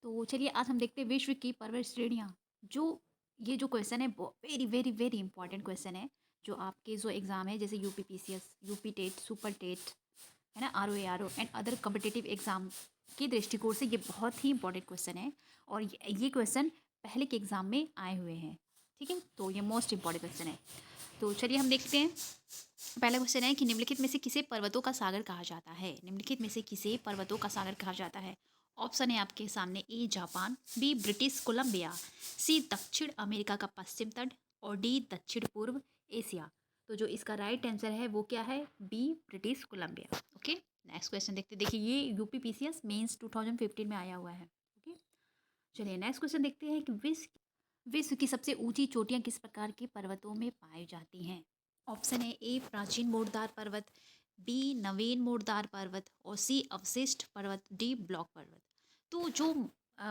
तो चलिए आज हम देखते हैं विश्व की पर्वत श्रेणियाँ। जो ये जो क्वेश्चन है very very very important question है। जो आपके जो एग्ज़ाम है जैसे UP PCS, UP TET, super TET, है ना, RO and other competitive exam के दृष्टिकोण से ये बहुत ही इंपॉर्टेंट क्वेश्चन है। और ये क्वेश्चन पहले के एग्जाम में आए हुए हैं। ठीक है, तो ये मोस्ट इंपॉर्टेंट क्वेश्चन है। तो चलिए हम देखते हैं। पहला क्वेश्चन है कि निम्नलिखित में से किसे पर्वतों का सागर कहा जाता है। निम्नलिखित में से किसे पर्वतों का सागर कहा जाता है। ऑप्शन है आपके सामने, A Japan, B British Columbia, C दक्षिण अमेरिका का पश्चिम तट और डी दक्षिण पूर्व एशिया। तो जो इसका राइट आंसर है वो क्या है, B British Columbia. Okay, next question देखते हैं। देखिए ये यूपी पीसीएस मेंस 2015 में आया हुआ है। ओके, चलिए नेक्स्ट क्वेश्चन देखते हैं कि विश्व की सबसे ऊंची चोटियां किस प्रकार के पर्वतों में पाई जाती हैं। ऑप्शन है, ए प्राचीन मोड़दार पर्वत, बी नवीन मोड़दार पर्वत और सी अवशिष्ट पर्वत, डी ब्लॉक पर्वत। तो जो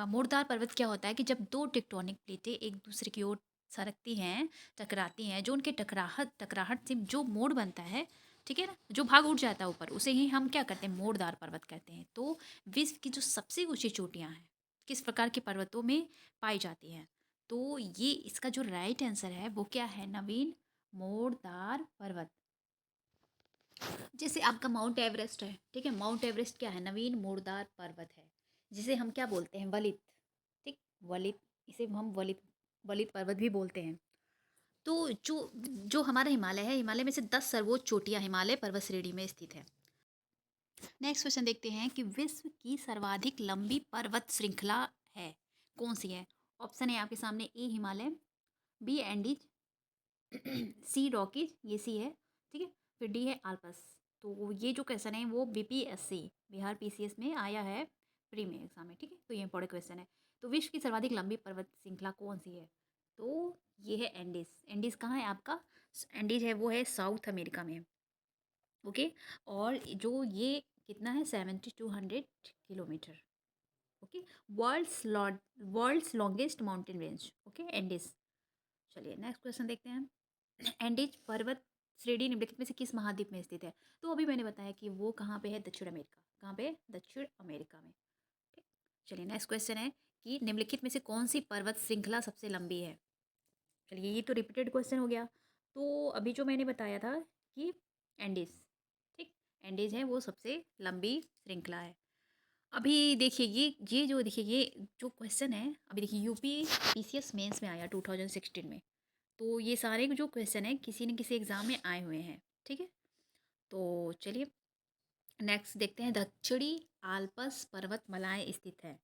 मोड़दार पर्वत क्या होता है कि जब दो टेक्टोनिक प्लेटें एक दूसरे की ओर सरकती हैं, टकराती हैं, जो उनके टकराहट टकराहट से जो मोड़ बनता है, ठीक है ना, जो भाग उठ जाता है ऊपर, उसे ही हम क्या कहते हैं, मोड़दार पर्वत कहते हैं। तो विश्व की जो सबसे ऊंची चोटियां हैं किस प्रकार के पर्वतों में पाई जाती हैं। तो ये इसका जो राइट आंसर है वो क्या है, नवीन मोड़दार पर्वत। जैसे आपका माउंट एवरेस्ट है, ठीक है, माउंट एवरेस्ट क्या है, नवीन मोड़दार पर्वत है, जिसे हम क्या बोलते हैं, वलित। ठीक, वलित, इसे हम वलित वलित पर्वत भी बोलते हैं। तो जो जो हमारा हिमालय है, हिमालय में से 10 सर्वोच्च चोटियां हिमालय पर्वत श्रेणी में स्थित है। नेक्स्ट क्वेश्चन देखते हैं कि विश्व की सर्वाधिक लंबी पर्वत श्रृंखला है, कौन सी है। ऑप्शन है आपके सामने, ए हिमालय, बी एंडीज, सी रॉकीज, ये सी है, ठीक है, फिर डी है आल्पस। तो ये जो क्वेश्चन है वो बीपीएससी बिहार पीसीएस में आया है, प्री में एग्जाम में। ठीक है, तो ये इंपॉर्टेंट क्वेश्चन है। तो विश्व की सर्वाधिक लंबी पर्वत श्रृंखला कौन सी है। तो ये है एंडीज। एंडीज कहाँ है आपका, एंडीज है वो है साउथ अमेरिका में। ओके, और जो ये कितना है, 7200 kilometre. Okay, world's longest mountain range. Okay, Andes. चलिए नेक्स्ट क्वेश्चन देखते हैं। एंडीज पर्वत श्रेणी निम्नलिखित में से किस महाद्वीप में स्थित है। तो अभी मैंने बताया कि वो कहाँ पे है, दक्षिण अमेरिका। कहाँ पे है, दक्षिण अमेरिका में। ठीक, चलिए नेक्स्ट क्वेश्चन है कि निम्नलिखित में से कौन सी पर्वत श्रृंखला सबसे लंबी है। चलिए ये तो रिपीटेड क्वेश्चन हो गया। तो अभी जो मैंने बताया था कि एंडीज, ठीक, एंडीज है वो सबसे लंबी श्रृंखला है। अभी देखिए ये जो देखिए ये जो क्वेश्चन है, अभी देखिए यूपी पीसीएस मेंस में आया 2016 में। तो ये सारे जो क्वेश्चन है किसी न किसी एग्जाम में आए हुए हैं। ठीक है, तो चलिए नेक्स्ट देखते हैं। दक्षिणी आल्पस पर्वतमालाएं स्थित है।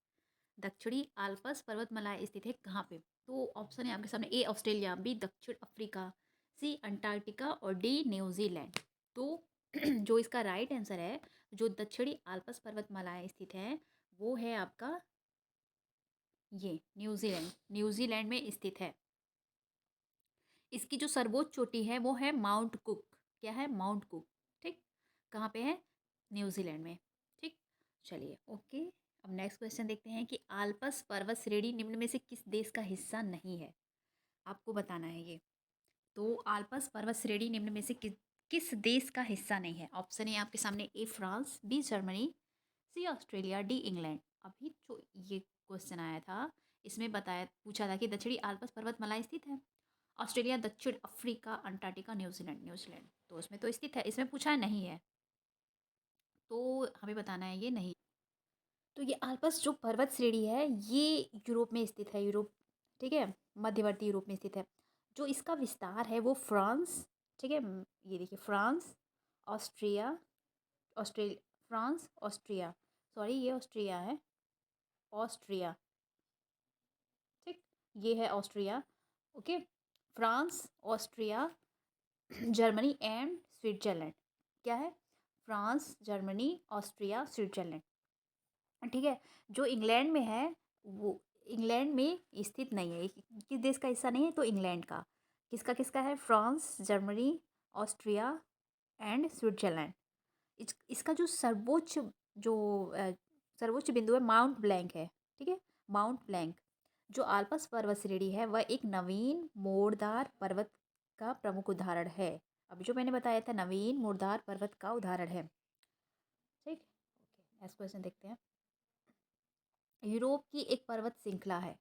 दक्षिणी आल्पस पर्वतमालाएं स्थित है कहाँ पे। तो ऑप्शन है आपके सामने, ए ऑस्ट्रेलिया, बी दक्षिण अफ्रीका, सी अंटार्कटिका और डी न्यूजीलैंड। तो जो इसका राइट आंसर है, जो दक्षिणी आल्पस पर्वतमालाएं स्थित है वो है आपका ये न्यूजीलैंड, न्यूजीलैंड में स्थित है। इसकी जो सर्वोच्च चोटी है वो है माउंट कुक। क्या है, माउंट कुक। ठीक, कहाँ पे है, न्यूजीलैंड में। ठीक, चलिए ओके। अब नेक्स्ट क्वेश्चन देखते हैं कि आल्पस पर्वत श्रेणी निम्न में से किस देश का हिस्सा नहीं है। आपको बताना है ये। तो आल्पस पर्वत श्रेणी निम्न में से किस देश का हिस्सा नहीं है। ऑप्शन है आपके सामने, A France, B Germany, C Australia, D England. अभी जो ये क्वेश्चन आया था इसमें बताया पूछा था कि दक्षिणी आल्पस पर्वतमाला स्थित है ऑस्ट्रेलिया, दक्षिण अफ्रीका, अंटार्कटिका, न्यूजीलैंड। न्यूजीलैंड तो उसमें तो स्थित है, इसमें पूछा है नहीं है, तो हमें बताना है ये नहीं। तो ये आल्पस जो पर्वत श्रेणी है ये यूरोप में स्थित है, यूरोप, ठीक है, मध्यवर्ती यूरोप में स्थित है। जो इसका विस्तार है वो फ्रांस, ठीक है, ये देखिए France, Austria, Australia France Austria, sorry ये ऑस्ट्रिया है, ऑस्ट्रिया, ठीक, ये है Austria. Okay, France, Austria, Germany and Switzerland. क्या है, फ्रांस, जर्मनी, ऑस्ट्रिया, स्विट्जरलैंड। ठीक है, जो इंग्लैंड में है वो इंग्लैंड में स्थित नहीं है। किस देश का हिस्सा नहीं है, तो इंग्लैंड का। किसका किसका है, France, Germany, Austria and Switzerland. इसका जो सर्वोच्च जो सर्वोच्च बिंदु है माउंट ब्लैंक है। ठीक है, माउंट ब्लैंक। जो आल्पस पर्वत श्रेणी है वह एक नवीन मोड़दार पर्वत का प्रमुख उदाहरण है। अभी जो मैंने बताया था नवीन मोड़दार पर्वत का उदाहरण है। ठीक, ओके नेक्स्ट क्वेश्चन देखते हैं। यूरोप की एक पर्वत श्रृंखला है।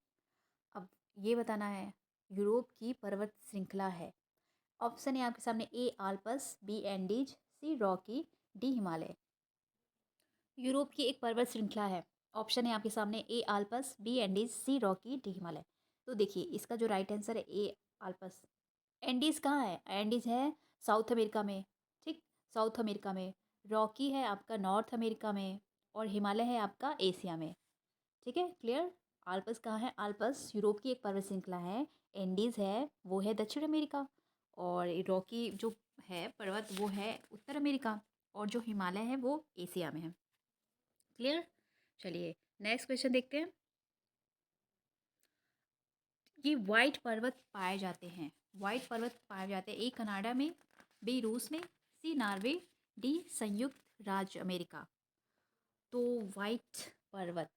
अब ये बताना है, यूरोप की पर्वत श्रृंखला है। ऑप्शन है आपके सामने, ए आल्प्स, बी एंडीज, सी रॉकी, डी हिमालय। यूरोप की एक पर्वत श्रृंखला है। ऑप्शन है आपके सामने, ए आल्प्स, बी एंडीज, सी रॉकी, डी हिमालय। तो देखिए इसका जो राइट आंसर है ए आल्प्स। एंडीज कहाँ है? एंडीज है साउथ अमेरिका में, ठीक, साउथ अमेरिका में। रॉकी है आपका नॉर्थ अमेरिका में, और हिमालय है आपका एशिया में। ठीक है, क्लियर। आल्प्स कहाँ है? आल्प्स यूरोप की एक पर्वत श्रृंखला है। एंडीज है वो है दक्षिण अमेरिका, और रॉकी जो है पर्वत वो है उत्तर अमेरिका, और जो हिमालय है वो एशिया में है। क्लियर। चलिए नेक्स्ट क्वेश्चन देखते हैं। ये वाइट पर्वत पाए जाते हैं, वाइट पर्वत पाए जाते हैं, ए कनाडा में, बी रूस में, सी नॉर्वे, डी संयुक्त राज्य अमेरिका। तो वाइट पर्वत,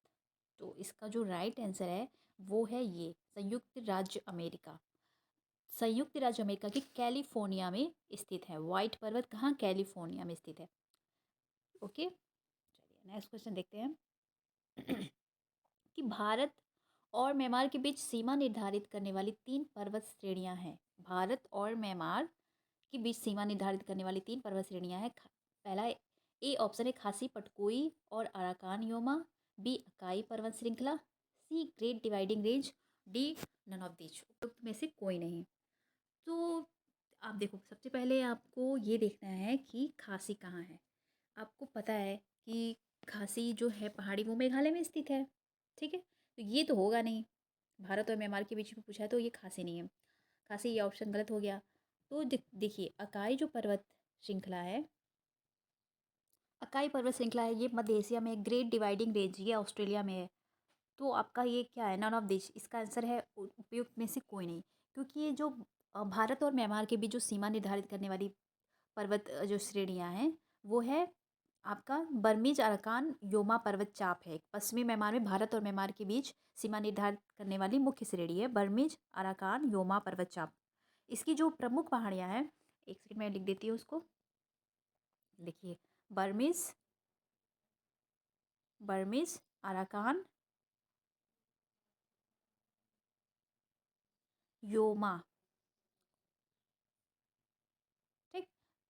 तो इसका जो राइट आंसर है वो है ये संयुक्त राज्य अमेरिका। संयुक्त राज्य अमेरिका की कैलिफोर्निया में स्थित है वाइट पर्वत। कहाँ? कैलिफोर्निया में स्थित है। ओके, चलिए नेक्स्ट क्वेश्चन देखते हैं। कि भारत और म्यांमार के बीच सीमा निर्धारित करने वाली 3 पर्वत श्रेणियां हैं। भारत और म्यांमार के बीच सीमा निर्धारित करने वाली 3 पर्वत श्रेणियां हैं। पहला ए ऑप्शन है खासी पटकोई और अराकान योमा, बी अकाई पर्वत श्रृंखला, C great dividing range, D none of these. उपयुक्त में से कोई नहीं। तो आप देखो, सबसे पहले आपको ये देखना है कि खासी कहाँ है। आपको पता है कि खासी जो है पहाड़ी वो मेघालय में स्थित है, ठीक है। तो ये तो होगा नहीं, भारत और म्यांमार के बीच में पूछा है तो ये खासी नहीं है। खासी ये ऑप्शन गलत हो गया। तो देखिए अकाई जो पर्वत श्रृंखला है, अकाई पर्वत श्रृंखला है, ये मध्य एशिया में है। ग्रेट डिवाइडिंग रेंज ये ऑस्ट्रेलिया में है। तो आपका ये क्या है? None of this. इसका आंसर है उपयुक्त में से कोई नहीं, क्योंकि ये जो भारत और म्यांमार के बीच जो सीमा निर्धारित करने वाली पर्वत जो श्रेणियाँ हैं वो है आपका बर्मीज अराकान योमा पर्वत चाप है। पश्चिमी म्यांमार में भारत और म्यांमार के बीच सीमा निर्धारित करने वाली मुख्य श्रेणी है बर्मीज अराकान योमा पर्वत चाप। इसकी जो प्रमुख पहाड़ियाँ हैं, एक सेकंड में लिख देती हूँ उसको। देखिए बर्मीज, बर्मीज अराकान योमा, ठीक।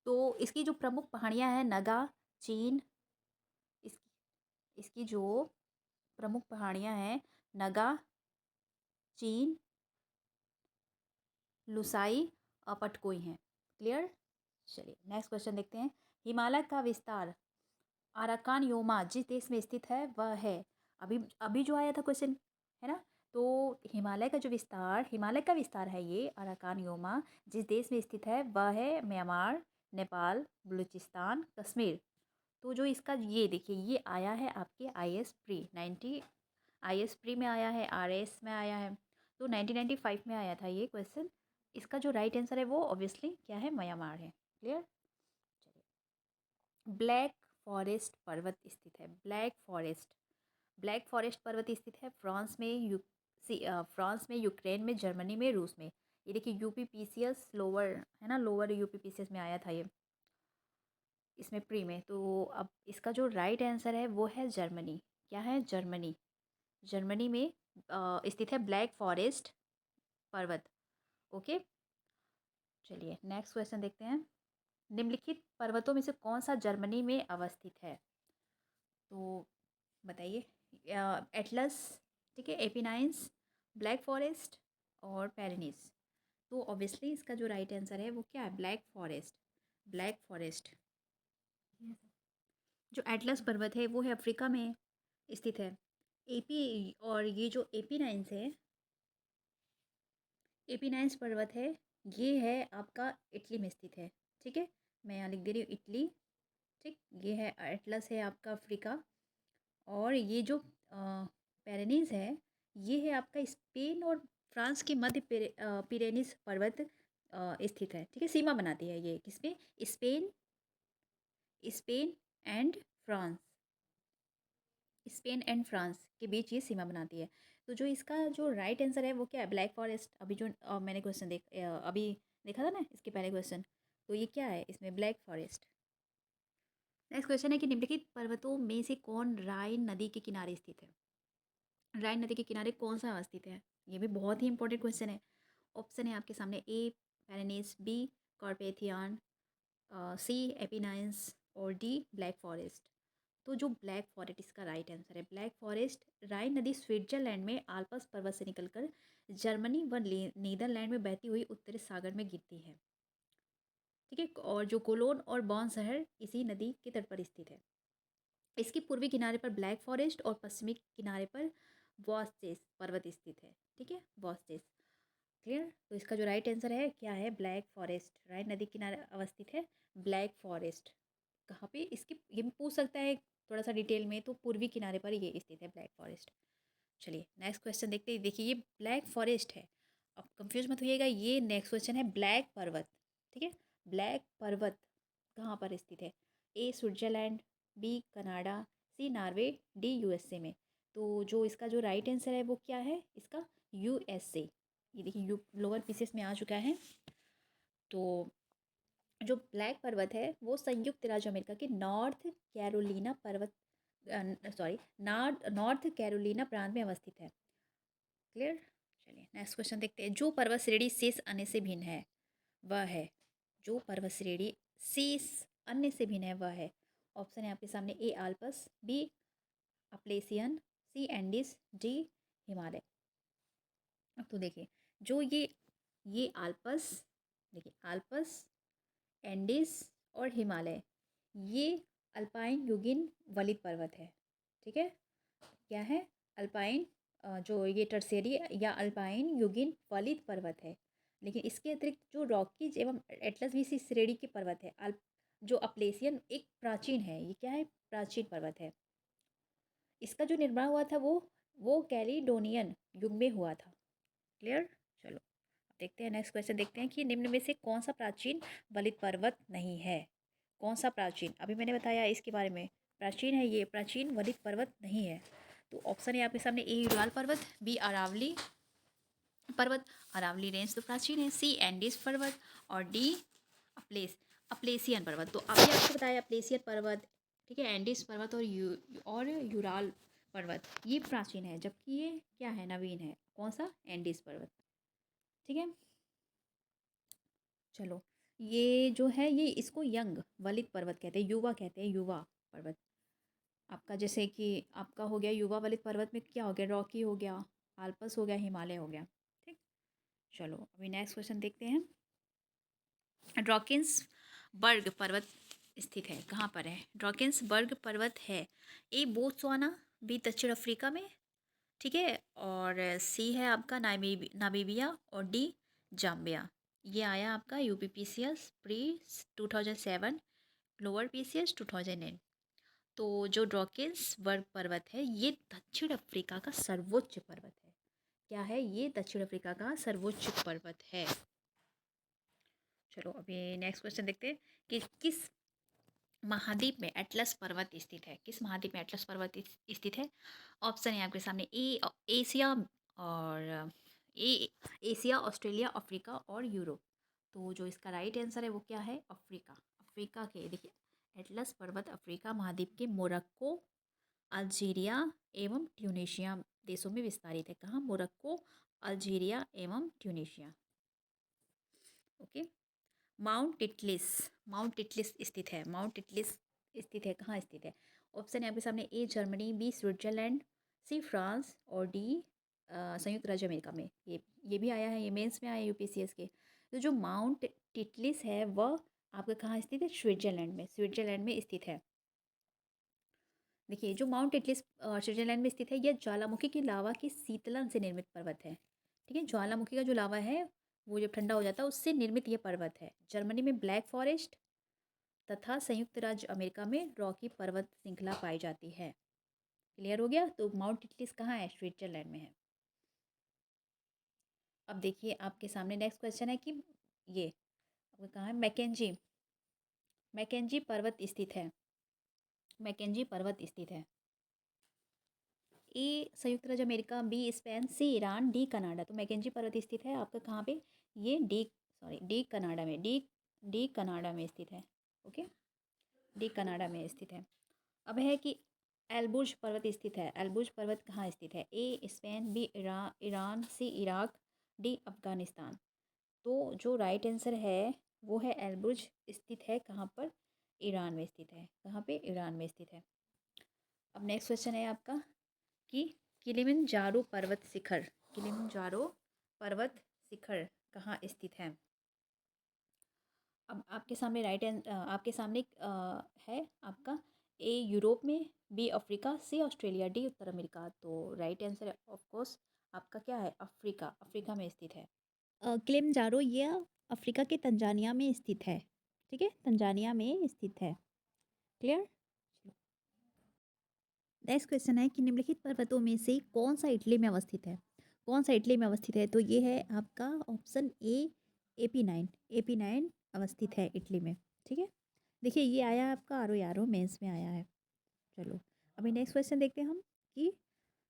तो इसकी जो प्रमुख पहाड़ियाँ हैं नगा, चीन, इस इसकी जो प्रमुख पहाड़ियाँ हैं नगा, चीन, लुसाई, पटकोई हैं। क्लियर। चलिए नेक्स्ट क्वेश्चन देखते हैं। हिमालय का विस्तार अराकान योमा जिस देश में स्थित है वह है। अभी अभी जो आया था क्वेश्चन, है ना। तो हिमालय का जो विस्तार, हिमालय का विस्तार है ये अराकान योमा जिस देश में स्थित है वह है म्यांमार, नेपाल, बलूचिस्तान, कश्मीर। तो जो इसका ये देखिए ये आया है आपके I S pre 90, I S pre में आया है, आर एस में आया है। तो 1995 में आया था ये क्वेश्चन। इसका जो राइट आंसर है वो ऑब्वियसली क्या है? म्यांमार है। क्लियर। ब्लैक फॉरेस्ट पर्वत स्थित है। ब्लैक फॉरेस्ट, ब्लैक फॉरेस्ट पर्वत स्थित है फ्रांस में, फ्रांस में, यूक्रेन में, जर्मनी में, रूस में। ये देखिए यूपी पीसीएस लोअर है ना, लोअर यूपी पीसीएस में आया था ये, इसमें प्री में। तो अब इसका जो राइट आंसर है वो है जर्मनी। क्या है? जर्मनी। जर्मनी में स्थित है ब्लैक फॉरेस्ट पर्वत। ओके, चलिए नेक्स्ट क्वेश्चन देखते हैं। निम्नलिखित पर्वतों में से कौन सा जर्मनी में अवस्थित है? तो बताइए। एटलस, ठीक है, एपिनाइन्स, ब्लैक फॉरेस्ट और पेरेनीज। तो ऑब्वियसली इसका जो राइट आंसर है वो क्या है? Black forest. Black forest. जो एटलस पर्वत है वो है अफ्रीका में स्थित है। एपी, और ये जो एपिनाइन्स है, एपिनाइन्स पर्वत है, ये है आपका इटली में स्थित है। ठीक है, मैं यहाँ लिख दे रही हूँ इटली। ठीक, ये है एटलस है आपका अफ्रीका। और ये जो पेरेनीज है ये है आपका स्पेन और फ्रांस के मध्य पिरेनीज पर्वत स्थित है। ठीक है, सीमा बनाती है ये किसमें? Spain, Spain and France, Spain and France के बीच ये सीमा बनाती है। तो जो इसका जो राइट आंसर है वो क्या है? Black forest. अभी जो मैंने क्वेश्चन अभी देखा था ना इसके पहले क्वेश्चन, तो ये क्या है इसमें? Black forest. नेक्स्ट क्वेश्चन है कि निम्नलिखित पर्वतों में से कौन राइन नदी के किनारे स्थित है? राइन नदी के किनारे कौन सा अवस्थित है? ये भी बहुत ही इंपॉर्टेंट क्वेश्चन है। ऑप्शन है आपके सामने, ए पेरेनिस, बी कार्पेथियन, सी एपिनाइंस और डी ब्लैक फॉरेस्ट। तो जो ब्लैक फॉरेस्ट इसका राइट आंसर है। ब्लैक फॉरेस्ट राइन नदी स्विट्जरलैंड में आल्प्स पर्वत से निकलकर जर्मनी व नीदरलैंड में बहती हुई उत्तरी सागर में गिरती है। ठीक है, और जो कोलोन और बॉन शहर इसी नदी के तट पर स्थित है। इसके पूर्वी किनारे पर ब्लैक फॉरेस्ट और पश्चिमी किनारे पर वॉस्टेस पर्वत स्थित है। ठीक है, वॉस्टेस। क्लियर? तो इसका जो राइट आंसर है क्या है? Black forest. राइट नदी किनारे अवस्थित है ब्लैक फॉरेस्ट। कहाँ पे इसकी ये भी पूछ सकता है थोड़ा सा डिटेल में, तो पूर्वी किनारे पर ये स्थित है ब्लैक फॉरेस्ट। चलिए नेक्स्ट क्वेश्चन देखते हैं। देखिए ये ब्लैक फॉरेस्ट है, अब कंफ्यूज मत होइएगा, ये नेक्स्ट क्वेश्चन है ब्लैक पर्वत। ठीक है, ब्लैक पर्वत कहाँ पर स्थित है? ए स्विट्जरलैंड, बी कनाडा, सी नॉर्वे, डी यूएसए में। तो जो इसका जो राइट आंसर है वो क्या है इसका? यूएसए। ये देखिए यू लोअर पीसेस में आ चुका है। तो जो ब्लैक पर्वत है वो संयुक्त राज्य अमेरिका के नॉर्थ कैरोलिना पर्वत सॉरी नॉर्थ कैरोलिना प्रांत में अवस्थित है। क्लियर? चलिए नेक्स्ट क्वेश्चन देखते हैं। जो पर्वत श्रेणी शेष अन्य से भिन्न है वह है? जो पर्वत श्रेणी शेष अन्य से भिन्न है वह है? ऑप्शन है आपके सामने, ए आल्पस, बी अप्लेसियन, सी एंडिस, डी हिमालय। अब तो देखिए जो ये आल्पस, देखिए आल्पस, एंडीज और हिमालय, ये अल्पाइन युगिन वलित पर्वत है। ठीक है, क्या है? अल्पाइन जो ये टर्सेरी या अल्पाइन युगिन वलित पर्वत है। लेकिन इसके अतिरिक्त जो रॉकीज एवं एटलस भी इसी श्रेणी के पर्वत है। अल्प जो अप्लेसियन एक प्राचीन है, ये क्या है? प्राचीन पर्वत है। इसका जो निर्माण हुआ था वो कैलिडोनियन युग में हुआ था। क्लियर? चलो देखते हैं नेक्स्ट क्वेश्चन देखते हैं कि निम्न में से कौन सा प्राचीन वलित पर्वत नहीं है? कौन सा प्राचीन? अभी मैंने बताया इसके बारे में, प्राचीन है, ये प्राचीन वलित पर्वत नहीं है। तो ऑप्शन है आपके सामने, ए यूराल पर्वत, बी अरावली पर्वत, अरावली रेंज तो प्राचीन है, सी एंडीज पर्वत और डी अप्लेसियन पर्वत। तो अभी आपको बताया अप्लेसियन पर्वत, ठीक है, एंडीज पर्वत और यूराल पर्वत ये प्राचीन है, जबकि ये क्या है? नवीन है। कौन सा? एंडीज पर्वत। ठीक है, चलो ये जो है ये इसको यंग वलित पर्वत कहते हैं, युवा कहते हैं, युवा पर्वत। आपका जैसे कि आपका हो गया युवा वलित पर्वत में क्या हो गया? रॉकी हो गया, आल्पस हो गया, हिमालय हो गया। ठीक, चलो अभी नेक्स्ट क्वेश्चन देखते हैं। ड्रॉकिंसबर्ग पर्वत स्थित है, कहाँ पर है? ड्रॉकिंसबर्ग पर्वत है, ए बोत्सवाना, बी दक्षिण अफ्रीका में, ठीक है, और सी है आपका नामीबिया और डी जाम्बिया। ये आया आपका यूपीपीसीएस प्री 2007, लोअर पीसीएस 2008। तो जो ड्रॉकिंसबर्ग पर्वत है ये दक्षिण अफ्रीका का सर्वोच्च पर्वत है। क्या है? ये दक्षिण अफ्रीका का सर्वोच्च पर्वत है। चलो अभी नेक्स्ट क्वेश्चन देखते हैं कि किस महाद्वीप में एटलस पर्वत स्थित है? किस महाद्वीप में एटलस पर्वत स्थित है? ऑप्शन है आपके सामने, ए एशिया और ए एशिया, ऑस्ट्रेलिया, अफ्रीका और यूरोप। तो जो इसका राइट आंसर है वो क्या है? अफ्रीका। अफ्रीका के देखिए एटलस पर्वत अफ्रीका महाद्वीप के मोरक्को, अल्जीरिया एवं ट्यूनीशिया देशों में विस्तारित है। कहाँ? मोरक्को, अल्जीरिया एवं ट्यूनीशिया। ओके, माउंट टिटलिस स्थित है। माउंट टिटलिस स्थित है, कहाँ स्थित है? ऑप्शन है आपके सामने, A Germany, B Switzerland, C France और डी संयुक्त राज्य अमेरिका में। ये भी आया है, ये मेंस में आया है यूपीसीएस के। तो जो माउंट टिटलिस है वह आपका कहाँ स्थित है? स्विट्जरलैंड में, स्विट्जरलैंड में स्थित है। देखिए जो माउंट टिटलिस स्विट्जरलैंड में स्थित है यह ज्वालामुखी की लावा की शीतलन से निर्मित पर्वत है। ठीक है, ज्वालामुखी का जो लावा है वो जब ठंडा हो जाता है उससे निर्मित ये पर्वत है। जर्मनी में ब्लैक फॉरेस्ट तथा संयुक्त राज्य अमेरिका में रॉकी पर्वत श्रृंखला पाई जाती है। क्लियर हो गया? तो माउंट टिटलिस कहाँ है? स्विट्जरलैंड में है। अब देखिए आपके सामने नेक्स्ट क्वेश्चन है कि ये आपका कहाँ है? मैकेंजी पर्वत स्थित है। मैकेंजी पर्वत स्थित है, ए संयुक्त राज्य अमेरिका, बी स्पेन, सी ईरान, डी कनाडा। तो मैकेंजी पर्वत स्थित है आपका कहाँ पे? ये डी कनाडा में, डी कनाडा में स्थित है। ओके, डी कनाडा में स्थित है। अब है कि एलबुर्ज पर्वत स्थित है? एलबुर्ज पर्वत कहाँ स्थित है? A Spain, B Iran, C Iraq, D Afghanistan. तो जो राइट आंसर है वो है एलबुर्ज स्थित है कहाँ पर? ईरान में स्थित है। कहाँ पे? ईरान में स्थित है। अब नेक्स्ट क्वेश्चन है आपका कि किलिमंजारो पर्वत शिखर, किलिमंजारो पर्वत शिखर कहाँ स्थित है? अब आपके सामने आपके सामने है आपका ए यूरोप में, बी अफ्रीका, सी ऑस्ट्रेलिया, डी उत्तर अमेरिका। तो राइट आंसर ऑफ कोर्स आपका क्या है? अफ्रीका, अफ्रीका में स्थित है। किलिमंजारो ये अफ्रीका के तंजानिया में स्थित है। ठीक है, तंजानिया में स्थित है। क्लियर? नेक्स्ट क्वेश्चन है कि निम्नलिखित पर्वतों में से कौन सा इटली में अवस्थित है? कौन सा इटली में अवस्थित है? तो ये है आपका ऑप्शन ए, AP9। AP9 अवस्थित है इटली में। ठीक है, देखिए ये आया आपका आरो यारो मेंस में आया है। चलो अभी नेक्स्ट क्वेश्चन देखते हैं हम कि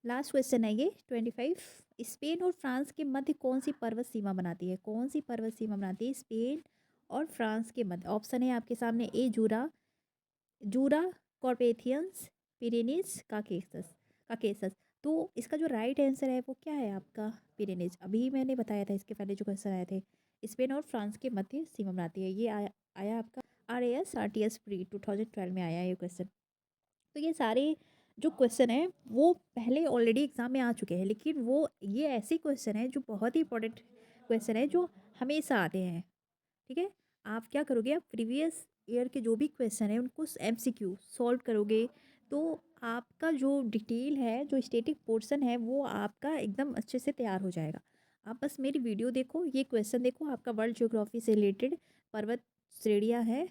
लास्ट क्वेश्चन है ये 25। स्पेन और फ्रांस के मध्य कौन सी पर्वत सीमा बनाती है? कौन सी पर्वत सीमा बनाती है स्पेन और फ्रांस के मध्य? ऑप्शन है आपके सामने ए जूरा, जूरा कॉर्पेथियंस, पिरेनीज, काकेसस, काकेसस। तो इसका जो राइट आंसर है वो क्या है आपका? पिरेनीज। अभी मैंने बताया था इसके पहले जो क्वेश्चन आए थे, स्पेन और फ्रांस के मध्य सीमा बनाती है। ये आया आपका RAS RTS प्री 2012 में आया ये क्वेश्चन। तो ये सारे जो क्वेश्चन है वो पहले ऑलरेडी एग्जाम में आ चुके हैं, लेकिन वो ये ऐसे क्वेश्चन है जो बहुत ही इंपॉर्टेंट क्वेश्चन है जो हमेशा आते हैं। ठीक है, आप क्या करोगे? आप प्रीवियस ईयर के जो भी क्वेश्चन है उनको MCQ सॉल्व करोगे तो आपका जो डिटेल है, जो स्टैटिक पोर्शन है वो आपका एकदम अच्छे से तैयार हो जाएगा। आप बस मेरी वीडियो देखो, ये क्वेश्चन देखो, आपका वर्ल्ड ज्योग्राफी से रिलेटेड पर्वत श्रेणियाँ है,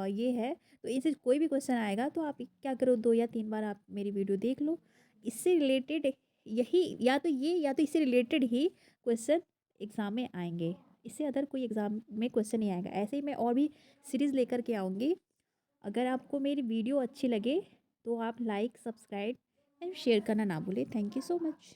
ये है। तो इनसे कोई भी क्वेश्चन आएगा तो आप क्या करो, 2 या 3 बार आप मेरी वीडियो देख लो। इससे रिलेटेड यही, या तो ये या तो इससे रिलेटेड ही क्वेश्चन एग्ज़ाम में आएंगे। इससे अदर कोई एग्ज़ाम में क्वेश्चन नहीं आएगा। ऐसे ही मैं और भी सीरीज़ लेकर के आऊँगी। अगर आपको मेरी वीडियो अच्छी लगे तो आप लाइक, सब्सक्राइब एंड शेयर करना ना भूलें। Thank you so much.